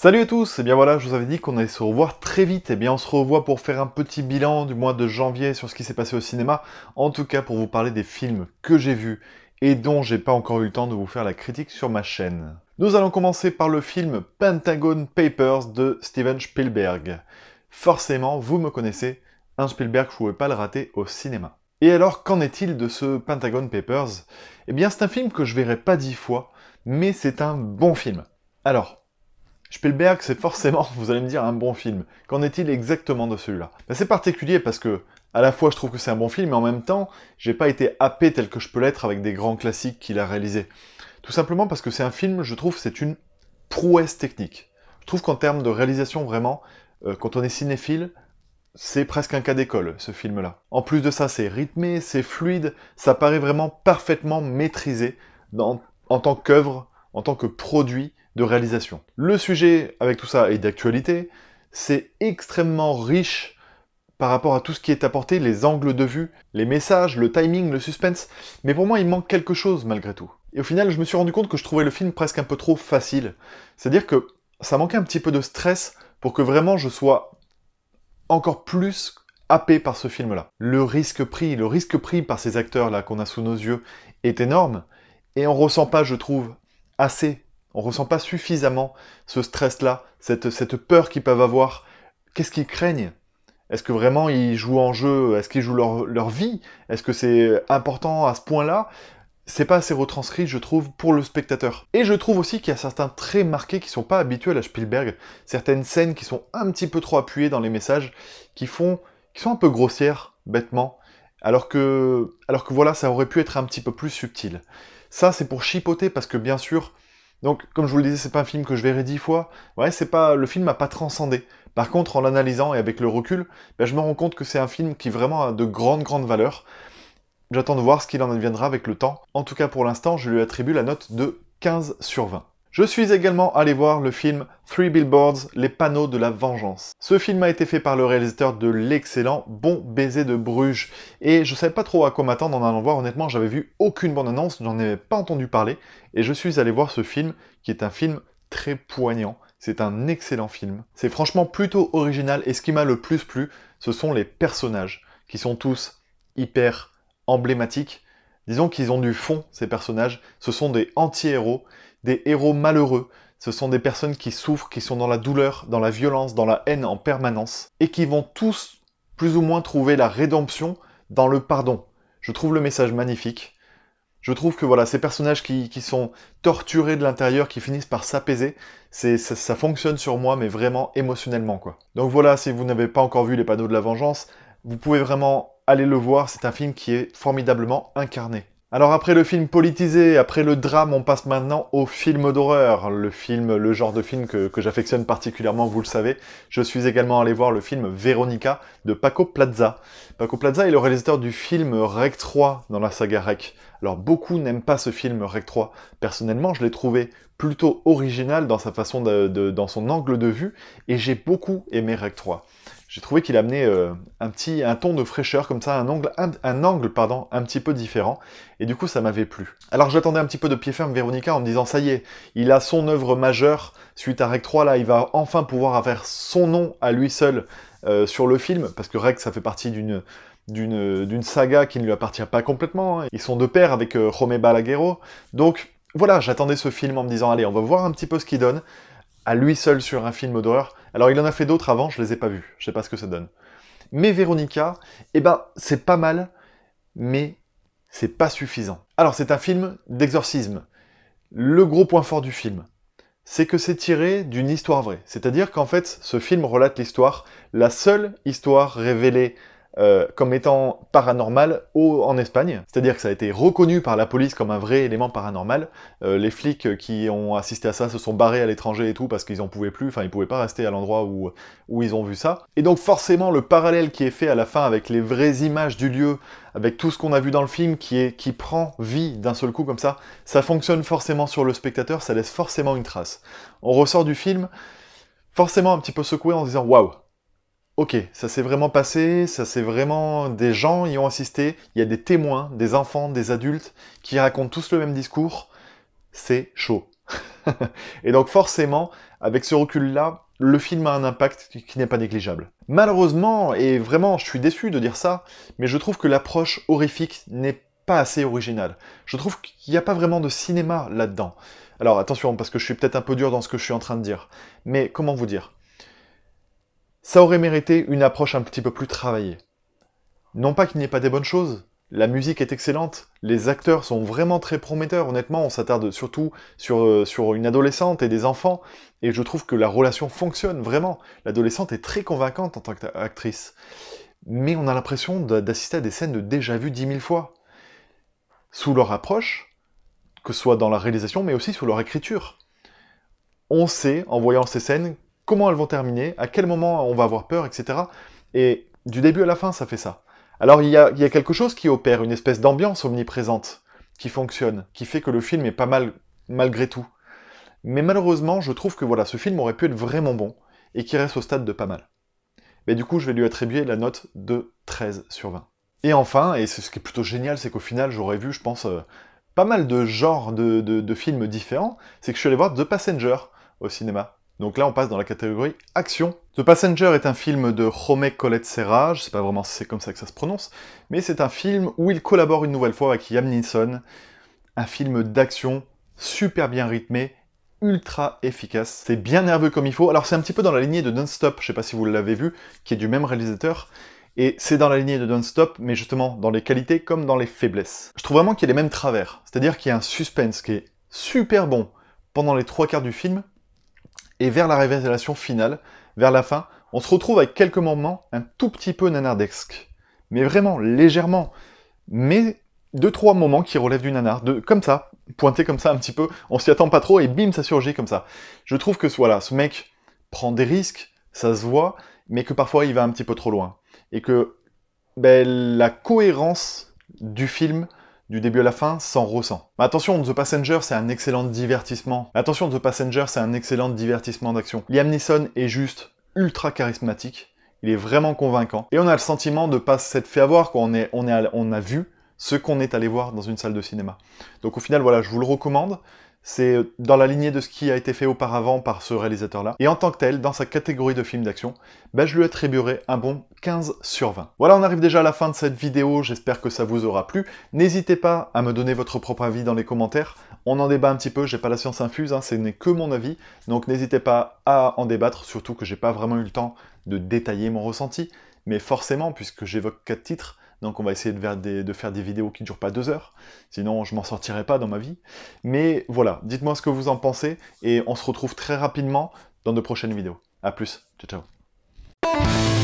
Salut à tous, et bien voilà, je vous avais dit qu'on allait se revoir très vite, et bien on se revoit pour faire un petit bilan du mois de janvier sur ce qui s'est passé au cinéma, en tout cas pour vous parler des films que j'ai vus et dont j'ai pas encore eu le temps de vous faire la critique sur ma chaîne. Nous allons commencer par le film Pentagon Papers de Steven Spielberg. Forcément, vous me connaissez, un Spielberg, je pouvais pas le rater au cinéma. Et alors, qu'en est-il de ce Pentagon Papers? Eh bien, c'est un film que je verrai pas 10 fois, mais c'est un bon film. Alors, Spielberg, c'est forcément, vous allez me dire, un bon film. Qu'en est-il exactement de celui-là? C'est particulier parce que, à la fois, je trouve que c'est un bon film, mais en même temps, j'ai pas été happé tel que je peux l'être avec des grands classiques qu'il a réalisés. Tout simplement parce que c'est un film, je trouve, c'est une prouesse technique. Je trouve qu'en termes de réalisation, vraiment, quand on est cinéphile, c'est presque un cas d'école, ce film-là. En plus de ça, c'est rythmé, c'est fluide, ça paraît vraiment parfaitement maîtrisé en tant qu'œuvre, en tant que produit de réalisation. Le sujet, avec tout ça, est d'actualité, c'est extrêmement riche par rapport à tout ce qui est apporté, les angles de vue, les messages, le timing, le suspense, mais pour moi, il manque quelque chose malgré tout. Et au final, je me suis rendu compte que je trouvais le film presque un peu trop facile. C'est-à-dire que ça manquait un petit peu de stress pour que vraiment je sois encore plus happé par ce film-là. Le risque pris par ces acteurs-là qu'on a sous nos yeux est énorme, et on ressent pas, je trouve, assez, on ressent pas suffisamment ce stress-là, cette peur qu'ils peuvent avoir. Qu'est-ce qu'ils craignent? Est-ce que vraiment ils jouent en jeu? Est-ce qu'ils jouent leur vie? Est-ce que c'est important à ce point-là? C'est pas assez retranscrit, je trouve, pour le spectateur. Et je trouve aussi qu'il y a certains traits marqués qui sont pas habituels à Spielberg, certaines scènes qui sont un petit peu trop appuyées dans les messages, qui sont un peu grossières, bêtement, alors que voilà, ça aurait pu être un petit peu plus subtil. Ça, c'est pour chipoter, parce que bien sûr, donc, comme je vous le disais, c'est pas un film que je verrai 10 fois, ouais, le film m'a pas transcendé. Par contre, en l'analysant et avec le recul, ben, je me rends compte que c'est un film qui vraiment a de grandes valeurs. J'attends de voir ce qu'il en adviendra avec le temps. En tout cas, pour l'instant, je lui attribue la note de 15 sur 20. Je suis également allé voir le film Three Billboards, Les Panneaux de la Vengeance. Ce film a été fait par le réalisateur de l'excellent Bon Baiser de Bruges, et je savais pas trop à quoi m'attendre en allant voir, honnêtement, j'avais vu aucune bande-annonce, j'en avais pas entendu parler, et je suis allé voir ce film, qui est un film très poignant. C'est un excellent film. C'est franchement plutôt original, et ce qui m'a le plus plu, ce sont les personnages, qui sont tous hyper emblématiques. Disons qu'ils ont du fond, ces personnages. Ce sont des anti-héros, des héros malheureux. Ce sont des personnes qui souffrent, qui sont dans la douleur, dans la violence, dans la haine en permanence, et qui vont tous, plus ou moins, trouver la rédemption dans le pardon. Je trouve le message magnifique. Je trouve que voilà, ces personnages qui sont torturés de l'intérieur, qui finissent par s'apaiser, ça fonctionne sur moi, mais vraiment émotionnellement, quoi. Donc voilà, si vous n'avez pas encore vu Les Panneaux de la Vengeance, vous pouvez vraiment aller le voir, c'est un film qui est formidablement incarné. Alors après le film politisé, après le drame, on passe maintenant au film d'horreur. Le genre de film que j'affectionne particulièrement, vous le savez. Je suis également allé voir le film Veronica de Paco Plaza. Paco Plaza est le réalisateur du film Rec 3 dans la saga Rec. Alors beaucoup n'aiment pas ce film Rec 3. Personnellement, je l'ai trouvé plutôt original dans sa façon dans son angle de vue, et j'ai beaucoup aimé Rec 3. J'ai trouvé qu'il amenait un ton de fraîcheur, comme ça, un angle un petit peu différent, et du coup ça m'avait plu. Alors j'attendais un petit peu de pied ferme Veronica en me disant, ça y est, il a son œuvre majeure, suite à Rec 3, là il va enfin pouvoir avoir son nom à lui seul sur le film, parce que Rec ça fait partie d'une saga qui ne lui appartient pas complètement, hein. Ils sont de pair avec Jaume Balaguerro, donc voilà, j'attendais ce film en me disant, allez, on va voir un petit peu ce qu'il donne, à lui seul sur un film d'horreur. Alors il en a fait d'autres avant, je les ai pas vus, je sais pas ce que ça donne. Mais Veronica, eh ben, c'est pas mal, mais c'est pas suffisant. Alors c'est un film d'exorcisme. Le gros point fort du film, c'est que c'est tiré d'une histoire vraie. C'est-à-dire qu'en fait, ce film relate l'histoire, la seule histoire révélée comme étant paranormal en Espagne. C'est-à-dire que ça a été reconnu par la police comme un vrai élément paranormal. Les flics qui ont assisté à ça se sont barrés à l'étranger et tout parce qu'ils en pouvaient plus, enfin ils pouvaient pas rester à l'endroit où ils ont vu ça. Et donc forcément le parallèle qui est fait à la fin avec les vraies images du lieu, avec tout ce qu'on a vu dans le film qui prend vie d'un seul coup comme ça fonctionne forcément sur le spectateur, ça laisse forcément une trace. On ressort du film forcément un petit peu secoué en se disant waouh, ok, ça s'est vraiment passé, ça c'est vraiment... Des gens y ont assisté, il y a des témoins, des enfants, des adultes, qui racontent tous le même discours, c'est chaud. Et donc forcément, avec ce recul-là, le film a un impact qui n'est pas négligeable. Malheureusement, et vraiment je suis déçu de dire ça, mais je trouve que l'approche horrifique n'est pas assez originale. Je trouve qu'il n'y a pas vraiment de cinéma là-dedans. Alors attention, parce que je suis peut-être un peu dur dans ce que je suis en train de dire, mais comment vous dire? Ça aurait mérité une approche un petit peu plus travaillée. Non pas qu'il n'y ait pas des bonnes choses, la musique est excellente, les acteurs sont vraiment très prometteurs, honnêtement, on s'attarde surtout sur une adolescente et des enfants, et je trouve que la relation fonctionne, vraiment. L'adolescente est très convaincante en tant qu'actrice. Mais on a l'impression d'assister à des scènes de déjà vues 10 000 fois. Sous leur approche, que ce soit dans la réalisation, mais aussi sous leur écriture. On sait, en voyant ces scènes, comment elles vont terminer, à quel moment on va avoir peur, etc. Et du début à la fin, ça fait ça. Alors il y a quelque chose qui opère, une espèce d'ambiance omniprésente, qui fonctionne, qui fait que le film est pas mal malgré tout. Mais malheureusement, je trouve que voilà, ce film aurait pu être vraiment bon, et qui reste au stade de pas mal. Mais du coup, je vais lui attribuer la note de 13 sur 20. Et enfin, et c'est ce qui est plutôt génial, c'est qu'au final, j'aurais vu, je pense, pas mal de genres de films différents, c'est que je suis allé voir The Passenger au cinéma. Donc là, on passe dans la catégorie action. The Passenger est un film de Jaume Collet-Serra, je sais pas vraiment si c'est comme ça que ça se prononce, mais c'est un film où il collabore une nouvelle fois avec Liam Neeson. Un film d'action super bien rythmé, ultra efficace. C'est bien nerveux comme il faut. Alors c'est un petit peu dans la lignée de Non-Stop, je sais pas si vous l'avez vu, qui est du même réalisateur. Et c'est dans la lignée de Non-Stop, mais justement dans les qualités comme dans les faiblesses. Je trouve vraiment qu'il y a les mêmes travers. C'est-à-dire qu'il y a un suspense qui est super bon pendant les 3 quarts du film, et vers la révélation finale, vers la fin, on se retrouve avec quelques moments un tout petit peu nanardesques. Mais vraiment, légèrement. Mais 2-3 moments qui relèvent du nanar, comme ça, pointés comme ça un petit peu, on s'y attend pas trop et bim, ça surgit comme ça. Je trouve que voilà, ce mec prend des risques, ça se voit, mais que parfois il va un petit peu trop loin. Et que la cohérence du film, du début à la fin, s'en ressent. Mais attention, The Passenger, c'est un excellent divertissement. Attention, The Passenger, c'est un excellent divertissement d'action. Liam Neeson est juste ultra charismatique, il est vraiment convaincant, et on a le sentiment de pas s'être fait avoir, quoi. On a vu ce qu'on est allé voir dans une salle de cinéma. Donc au final, voilà, je vous le recommande. C'est dans la lignée de ce qui a été fait auparavant par ce réalisateur-là. Et en tant que tel, dans sa catégorie de film d'action, je lui attribuerai un bon 15 sur 20. Voilà, on arrive déjà à la fin de cette vidéo, j'espère que ça vous aura plu. N'hésitez pas à me donner votre propre avis dans les commentaires. On en débat un petit peu, j'ai pas la science infuse, hein, ce n'est que mon avis. Donc n'hésitez pas à en débattre, surtout que j'ai pas vraiment eu le temps de détailler mon ressenti. Mais forcément, puisque j'évoque 4 titres, donc on va essayer de faire des vidéos qui ne durent pas 2 heures, sinon je m'en sortirai pas dans ma vie. Mais voilà, dites-moi ce que vous en pensez, et on se retrouve très rapidement dans de prochaines vidéos. A plus, ciao ciao.